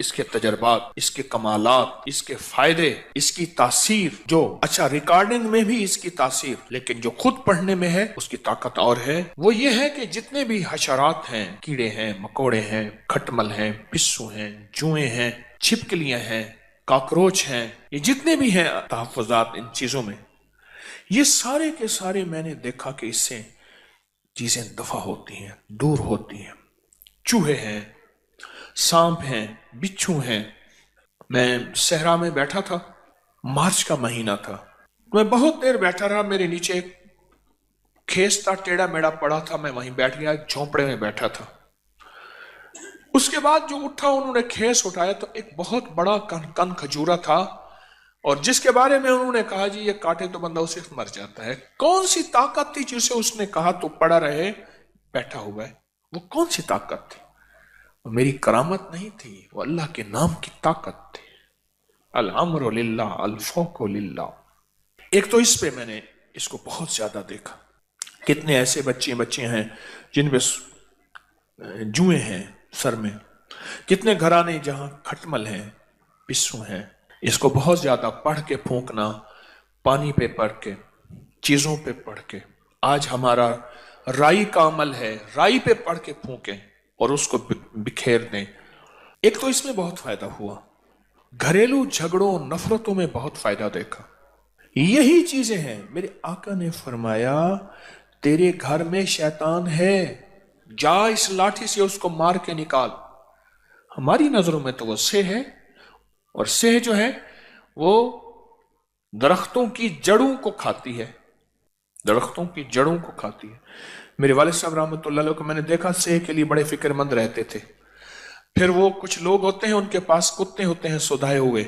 اس کے تجربات، اس کے کمالات، اس کے فائدے، اس کی تاثیر، جو اچھا ریکارڈنگ میں بھی اس کی تاثیر، لیکن جو خود پڑھنے میں ہے اس کی طاقت اور ہے، وہ یہ ہے کہ جتنے بھی حشرات ہیں، کیڑے ہیں، مکوڑے ہیں، کھٹمل ہیں، پسو ہیں، جوئیں ہیں، چھپکلیاں ہیں، کاکروچ ہیں، یہ جتنے بھی ہیں تحفظات ان چیزوں میں، یہ سارے کے سارے میں نے دیکھا کہ اس سے چیزیں دفع ہوتی ہیں، دور ہوتی ہیں۔ چوہے ہیں، سانپ ہیں، بچھو ہیں۔ میں صحرا میں بیٹھا تھا، مارچ کا مہینہ تھا، میں بہت دیر بیٹھا رہا، میرے نیچے ایک کھیس تھا، ٹیڑھا میڑا پڑا تھا، میں وہیں بیٹھ گیا، جھونپڑے میں بیٹھا تھا۔ اس کے بعد جو اٹھا، انہوں نے کھیس اٹھایا تو ایک بہت بڑا کن کھجورا تھا، اور جس کے بارے میں انہوں نے کہا جی یہ کاٹے تو بندہ اسے مر جاتا ہے۔ کون سی طاقت تھی جسے اس نے کہا تو پڑا رہے بیٹھا ہوا ہے؟ وہ کون سی طاقت تھی؟ وہ میری کرامت نہیں تھی، وہ اللہ کے نام کی طاقت تھی۔ الامر للہ الفوق للہ۔ ایک تو اس پہ میں نے اس کو بہت زیادہ دیکھا، کتنے ایسے بچے ہیں جن میں جوئیں ہیں سر میں، کتنے گھرانے جہاں کھٹمل ہیں، پسو ہیں۔ اس کو بہت زیادہ پڑھ کے پھونکنا، پانی پہ پڑھ کے، چیزوں پہ پڑھ کے۔ آج ہمارا رائی کا عمل ہے، رائی پہ پڑھ کے پھونکیں اور اس کو بکھیر دیں۔ ایک تو اس میں بہت فائدہ ہوا، گھریلو جھگڑوں نفرتوں میں بہت فائدہ دیکھا۔ یہی چیزیں ہیں، میرے آقا نے فرمایا تیرے گھر میں شیطان ہے، جا اس لاٹھی سے اس کو مار کے نکال۔ ہماری نظروں میں تو وہ سہ ہے، اور سہ جو ہے وہ درختوں کی جڑوں کو کھاتی ہے، درختوں کی جڑوں کو کھاتی ہے۔ میرے والد صاحب رحمۃ اللہ علیہ کو میں نے دیکھا سہ کے لیے بڑے فکر مند رہتے تھے۔ پھر وہ کچھ لوگ ہوتے ہیں ان کے پاس کتے ہوتے ہیں سودھائے ہوئے،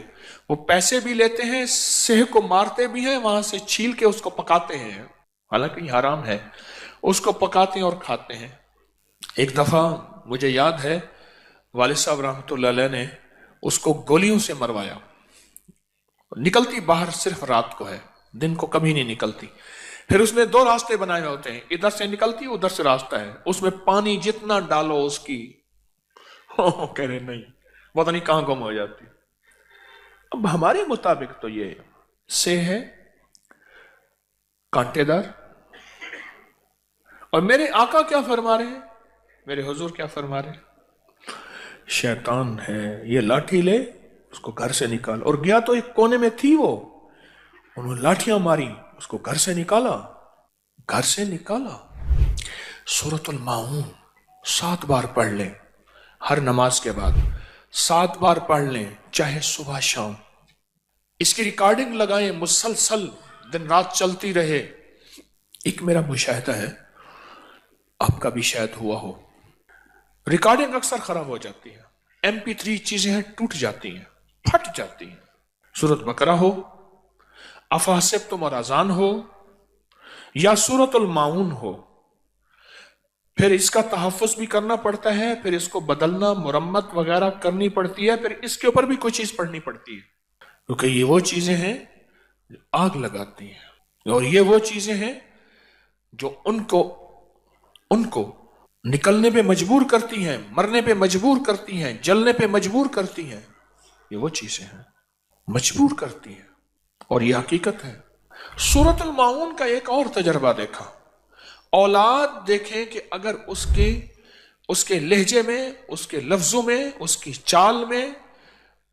وہ پیسے بھی لیتے ہیں، سہ کو مارتے بھی ہیں، وہاں سے چھیل کے اس کو پکاتے ہیں، حالانکہ یہ حرام ہے، اس کو پکاتے ہیں اور کھاتے ہیں۔ ایک دفعہ مجھے یاد ہے والد صاحب رحمۃ اللہ علیہ نے اس کو گولیوں سے مروایا، نکلتی باہر صرف رات کو ہے، دن کو کبھی نہیں نکلتی۔ پھر اس نے دو راستے بنائے ہوتے ہیں، ادھر سے نکلتی ادھر سے راستہ ہے، اس میں پانی جتنا ڈالو اس کی کہہ رہے نہیں پتہ نہیں کہاں گم ہو جاتی۔ اب ہمارے مطابق تو یہ سے ہے کانٹے دار، اور میرے آقا کیا فرما رہے ہیں، میرے حضور کیا فرما رہے ہیں؟ شیطان ہے، یہ لاٹھی لے اس کو گھر سے نکال۔ اور گیا تو ایک کونے میں تھی وہ، انہوں نے لاٹھیاں ماری، اس کو گھر سے نکالا، گھر سے نکالا۔ سورۃ الماعون 7 بار پڑھ لیں، ہر نماز کے بعد 7 بار پڑھ لیں، چاہے صبح شام۔ اس کی ریکارڈنگ لگائیں، مسلسل دن رات چلتی رہے۔ ایک میرا مشاہدہ ہے، آپ کا بھی شاید ہوا ہو، ریکارڈنگ اکثر خراب ہو جاتی ہے، MP3 چیزیں ہیں ٹوٹ جاتی ہیں، پھٹ جاتی ہیں۔ سورۃ بقرہ ہو، افحسبتم اور اذان ہو، یا سورۃ الماعون ہو، پھر اس کا تحفظ بھی کرنا پڑتا ہے، پھر اس کو بدلنا، مرمت وغیرہ کرنی پڑتی ہے، پھر اس کے اوپر بھی کوئی چیز پڑھنی پڑتی ہے، کیونکہ یہ وہ چیزیں ہیں جو آگ لگاتی ہیں، اور یہ وہ چیزیں ہیں جو ان کو نکلنے پہ مجبور کرتی ہیں، مرنے پہ مجبور کرتی ہیں، جلنے پہ مجبور کرتی ہیں۔ یہ وہ چیزیں ہیں مجبور کرتی ہیں، اور یہ حقیقت ہے۔ سورۃ الماعون کا ایک اور تجربہ دیکھا، اولاد دیکھیں کہ اگر اس کے لہجے میں، اس کے لفظوں میں، اس کی چال میں،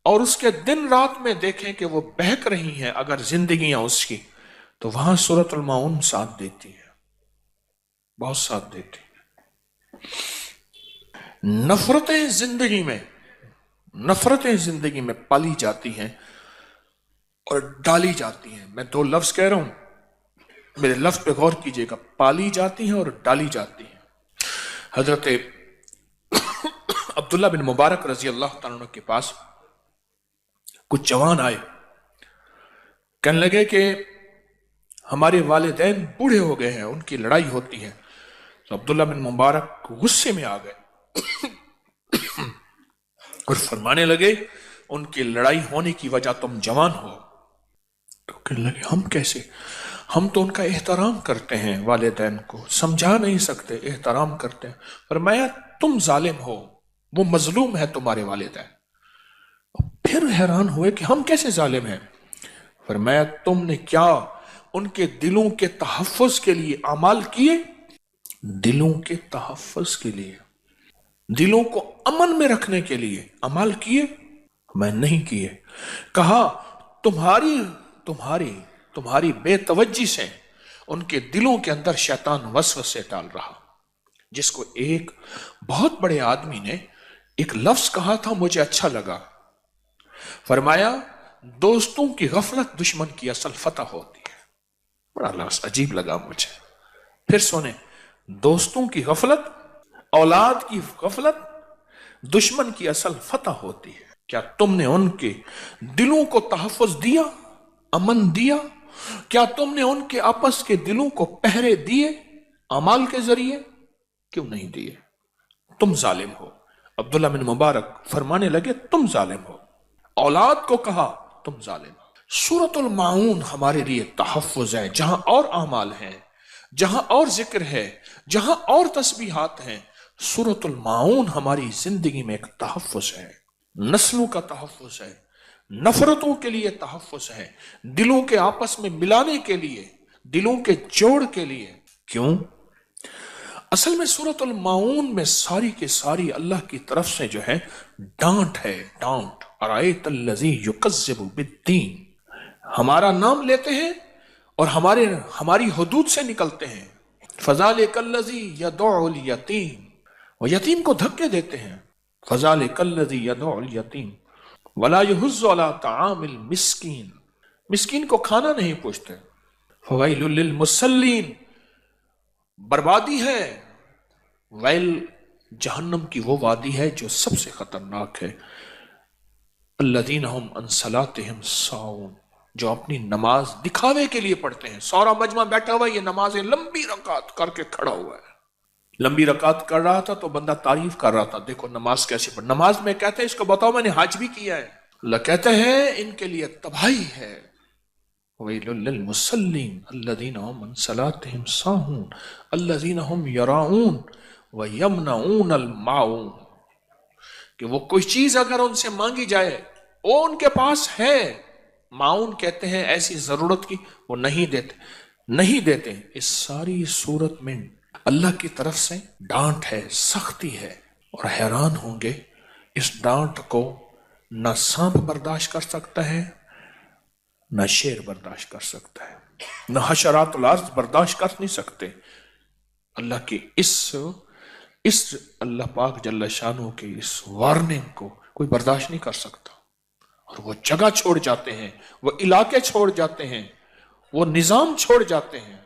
اور اس کے دن رات میں دیکھیں کہ وہ بہک رہی ہیں اگر زندگیاں اس کی، تو وہاں سورۃ الماعون ساتھ دیتی ہے، بہت ساتھ دیتی ہے۔ نفرتیں زندگی میں پالی جاتی ہیں اور ڈالی جاتی ہیں۔ میں 2 لفظ کہہ رہا ہوں، میرے لفظ پہ غور کیجئے گا، پالی جاتی ہیں اور ڈالی جاتی ہیں۔ حضرت عبداللہ بن مبارک رضی اللہ تعالیٰ عنہ کے پاس کچھ جوان آئے، کہنے لگے کہ ہمارے والدین بوڑھے ہو گئے ہیں، ان کی لڑائی ہوتی ہے۔ تو عبداللہ بن مبارک غصے میں آ گئے اور فرمانے لگے ان کی لڑائی ہونے کی وجہ تم جوان ہو۔ تو کہنے لگے ہم کیسے، ہم تو ان کا احترام کرتے ہیں، والدین کو سمجھا نہیں سکتے، احترام کرتے ہیں۔ فرمایا تم ظالم ہو، وہ مظلوم ہے تمہارے والدین، پھر حیران ہوئے کہ ہم کیسے ظالم ہیں؟ فرمایا تم نے کیا ان کے دلوں کے تحفظ کے لیے اعمال کیے؟ دلوں کے تحفظ کے لیے، دلوں کو امن میں رکھنے کے لیے اعمال کیے؟ میں نہیں کیے۔ کہا تمہاری بے توجہی سے ان کے دلوں کے اندر شیطان وسوسے ڈال رہا، جس کو ایک بہت بڑے آدمی نے ایک لفظ کہا تھا، مجھے اچھا لگا۔ فرمایا دوستوں کی غفلت دشمن کی اصل فتح ہوتی ہے۔ بڑا لفظ عجیب لگا مجھے۔ پھر سنیں، دوستوں کی غفلت، اولاد کی غفلت دشمن کی اصل فتح ہوتی ہے۔ کیا تم نے ان کے دلوں کو تحفظ دیا، امن دیا؟ کیا تم نے ان کے آپس کے دلوں کو پہرے دیے اعمال کے ذریعے؟ کیوں نہیں دیے؟ تم ظالم ہو۔ عبداللہ بن مبارک فرمانے لگے تم ظالم ہو۔ اولاد کو کہا تم ظالم ہو۔ سورۃ الماعون ہمارے لیے تحفظ ہے، جہاں اور اعمال ہیں، جہاں اور ذکر ہے، جہاں اور تسبیحات ہیں، سورۃ الماعون ہماری زندگی میں ایک تحفظ ہے، نسلوں کا تحفظ ہے، نفرتوں کے لیے تحفظ ہے، دلوں کے آپس میں ملانے کے لیے، دلوں کے جوڑ کے لیے۔ کیوں؟ اصل میں سورۃ الماعون میں ساری کے ساری اللہ کی طرف سے جو ہے ڈانٹ ہے، ڈانٹ۔ ارائیت الذی یکذب بالدین، ہمارا نام لیتے ہیں اور ہماری حدود سے نکلتے ہیں۔ فذالک الذی یدع الیتیم، وہ یتیم کو دھکے دیتے ہیں۔ فذالک الذی یدع الیتیم ولا یحض علی طعام المسکین، مسکین کو کھانا نہیں پوچھتے۔ فویل للمصلین، بربادی ہے، ویل جہنم کی وہ وادی ہے جو سب سے خطرناک ہے۔ الذین هم عن صلاتهم ساہون، جو اپنی نماز دکھاوے کے لیے پڑھتے ہیں۔ سورا مجمع بیٹھا ہوا ہے، یہ نمازیں لمبی رکعت کر کے کھڑا ہوا ہے، لمبی رکعت کر رہا تھا تو بندہ تعریف کر رہا تھا، دیکھو نماز کیسے پڑھ۔ نماز میں کہتے ہیں اس کو بتاؤ میں نے حج بھی کیا ہے۔ اللہ کہتے ہیں ان کے لیے تباہی ہے۔ ویل للمصلین الذین هم عن صلاتهم ساہون الذین هم یراؤون ویمنعون الماعون، کہ وہ کوئی چیز اگر ان سے مانگی جائے وہ ان کے پاس ہے، معاون کہتے ہیں ایسی ضرورت کی، وہ نہیں دیتے۔ اس ساری صورت میں اللہ کی طرف سے ڈانٹ ہے، سختی ہے، اور حیران ہوں گے اس ڈانٹ کو نہ سانپ برداشت کر سکتا ہے، نہ شیر برداشت کر سکتا ہے، نہ حشرات الارض برداشت کر نہیں سکتے۔ اللہ کی اس اللہ پاک جل شانہ کے اس وارننگ کو کوئی برداشت نہیں کر سکتا، اور وہ جگہ چھوڑ جاتے ہیں، وہ علاقے چھوڑ جاتے ہیں، وہ نظام چھوڑ جاتے ہیں۔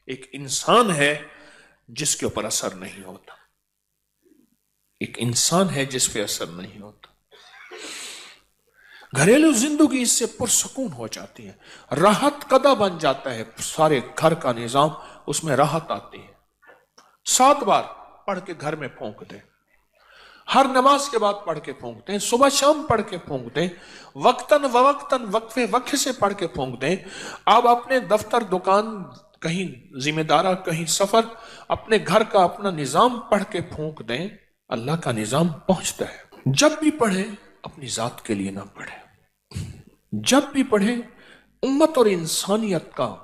ایک انسان ہے جس کے اوپر اثر نہیں ہوتا، ایک انسان ہے جس پہ اثر نہیں ہوتا۔ گھریلو زندگی اس سے پرسکون ہو جاتی ہے، راحت قدہ بن جاتا ہے، سارے گھر کا نظام اس میں راحت آتی ہے۔ 7 بار پڑھ کے گھر میں پھونک دیں، ہر نماز کے بعد پڑھ کے پھونک دیں، صبح شام پڑھ کے پھونک دیں، وقتاً فوقتاً وقفے وقفے سے پڑھ کے پھونک دیں۔ آپ اپنے دفتر، دکان، کہیں ذمہ دارہ، کہیں سفر، اپنے گھر کا اپنا نظام پڑھ کے پھونک دیں، اللہ کا نظام پہنچتا ہے۔ جب بھی پڑھیں اپنی ذات کے لیے نہ پڑھیں، جب بھی پڑھیں امت اور انسانیت کا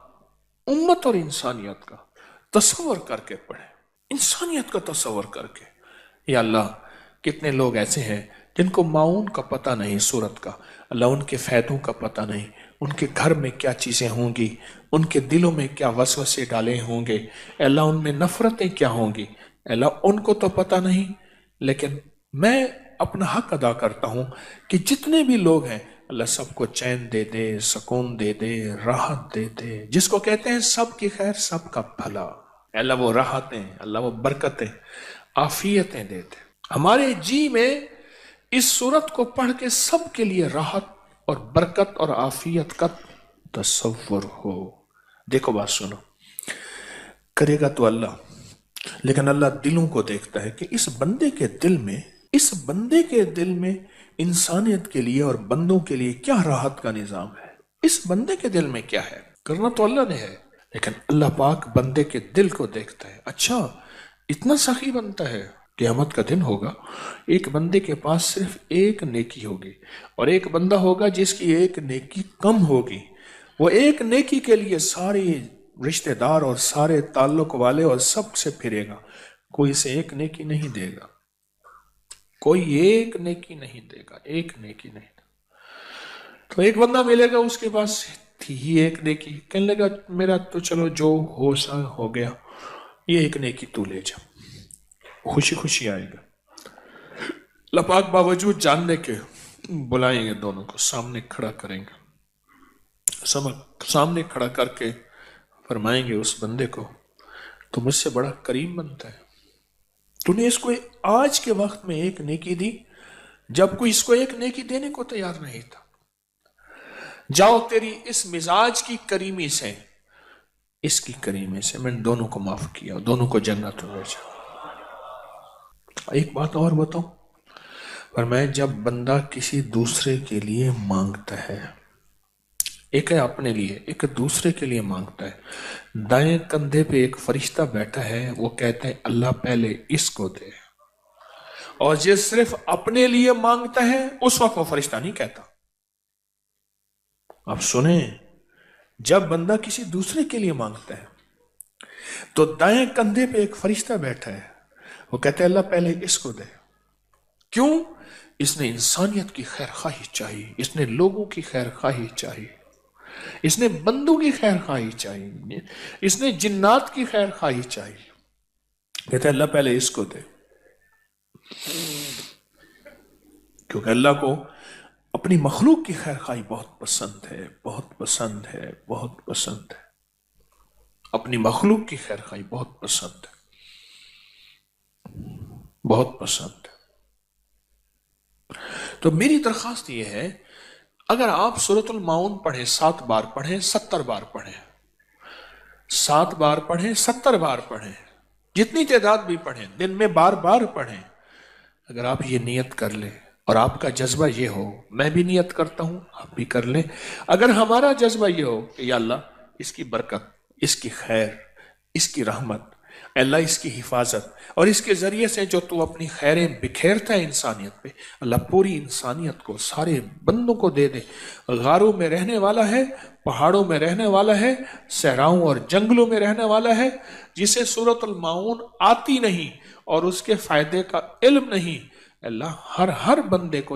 تصور کر کے پڑھیں، انسانیت کا تصور کر کے۔ یا اللہ کتنے لوگ ایسے ہیں جن کو معاون کا پتہ نہیں، صورت کا، اللہ ان کے فائدوں کا پتہ نہیں، ان کے گھر میں کیا چیزیں ہوں گی، ان کے دلوں میں کیا وسوسے ڈالے ہوں گے، اللہ ان میں نفرتیں کیا ہوں گی، اللہ ان کو تو پتہ نہیں۔ لیکن میں اپنا حق ادا کرتا ہوں کہ جتنے بھی لوگ ہیں اللہ سب کو چین دے دے، سکون دے دے، راحت دے دے، جس کو کہتے ہیں سب کی خیر، سب کا بھلا۔ اللہ وہ راحتیں، اللہ وہ برکتیں، عافیتیں دے دے ہمارے جی میں۔ اس صورت کو پڑھ کے سب کے لیے راحت اور برکت اور عافیت کا تصور ہو۔ دیکھو بات سنو، کرے گا تو اللہ، لیکن اللہ دلوں کو دیکھتا ہے کہ اس بندے کے دل میں انسانیت کے لیے اور بندوں کے لیے کیا راحت کا نظام ہے، اس بندے کے دل میں کیا ہے۔ کرنا تو اللہ نے ہے، لیکن اللہ پاک بندے کے دل کو دیکھتا ہے۔ اچھا اتنا سخی بنتا ہے، قیامت کا دن ہوگا، ایک بندے کے پاس صرف ایک نیکی ہوگی، اور ایک بندہ ہوگا جس کی ایک نیکی کم ہوگی. وہ ایک نیکی کے لیے سارے رشتہ دار اور سارے تعلق والے اور سب سے پھرے گا، کوئی اسے ایک نیکی نہیں دے گا، کوئی ایک نیکی نہیں دے گا، ایک نیکی نہیں دے گا. تو ایک بندہ ملے گا، اس کے پاس تھی ہی ایک نیکی، کہنے لگا میرا تو چلو جو ہو سا ہو گیا، یہ ایک نیکی تو لے جا. خوشی خوشی آئے گا، اللہ پاک باوجود جاننے کے بلائیں گے، دونوں کو سامنے کھڑا کریں گے، سامنے کھڑا کر کے فرمائیں گے اس بندے کو تو مجھ سے بڑا کریم بنتا ہے، تو نے اس کو آج کے وقت میں ایک نیکی دی جب کوئی اس کو ایک نیکی دینے کو تیار نہیں تھا. جاؤ تیری اس مزاج کی کریمی سے، اس کی کریمی سے میں نے دونوں کو معاف کیا، دونوں کو جنت میں بھیجا. ایک بات اور بتاؤں، فرمایا جب بندہ کسی دوسرے کے لیے مانگتا ہے، ایک ہے اپنے لیے، ایک دوسرے کے لیے مانگتا ہے، دائیں کندھے پہ ایک فرشتہ بیٹھا ہے، وہ کہتا ہے اللہ پہلے اس کو دے، اور جو صرف اپنے لیے مانگتا ہے اس وقت وہ فرشتہ نہیں کہتا. اب سنیں، جب بندہ کسی دوسرے کے لیے مانگتا ہے تو دائیں کندھے پہ ایک فرشتہ بیٹھا ہے، وہ کہتا ہے اللہ پہلے اس کو دے. کیوں؟ اس نے انسانیت کی خیر خواہی چاہیے، اس نے لوگوں کی خیر خواہی چاہیے، اس نے بندوں کی خیر خواہی چاہیے، اس نے جنات کی خیر خواہی چاہیے. کہتا ہے اللہ پہلے اس کو دے، کیونکہ اللہ کو اپنی مخلوق کی خیر خواہی بہت پسند ہے، بہت پسند ہے، بہت پسند ہے، اپنی مخلوق کی خیر خواہی بہت پسند ہے، بہت پسند ہے. تو میری درخواست یہ ہے، اگر آپ سورۃ الماؤن پڑھیں 7 بار پڑھیں، 70 بار پڑھیں، 7 بار پڑھیں، 70 بار پڑھیں، جتنی تعداد بھی پڑھیں، دن میں بار بار پڑھیں، اگر آپ یہ نیت کر لیں اور آپ کا جذبہ یہ ہو، میں بھی نیت کرتا ہوں، آپ بھی کر لیں، اگر ہمارا جذبہ یہ ہو کہ یا اللہ اس کی برکت، اس کی خیر، اس کی رحمت، اللہ اس کی حفاظت، اور اس کے ذریعے سے جو تو اپنی خیریں بکھیرتا ہے انسانیت پہ، اللہ پوری انسانیت کو، سارے بندوں کو دے دے. غاروں میں رہنے والا ہے، پہاڑوں میں رہنے والا ہے، صحراؤں اور جنگلوں میں رہنے والا ہے، جسے سورۃ الماؤن آتی نہیں اور اس کے فائدے کا علم نہیں، اللہ ہر بندے کو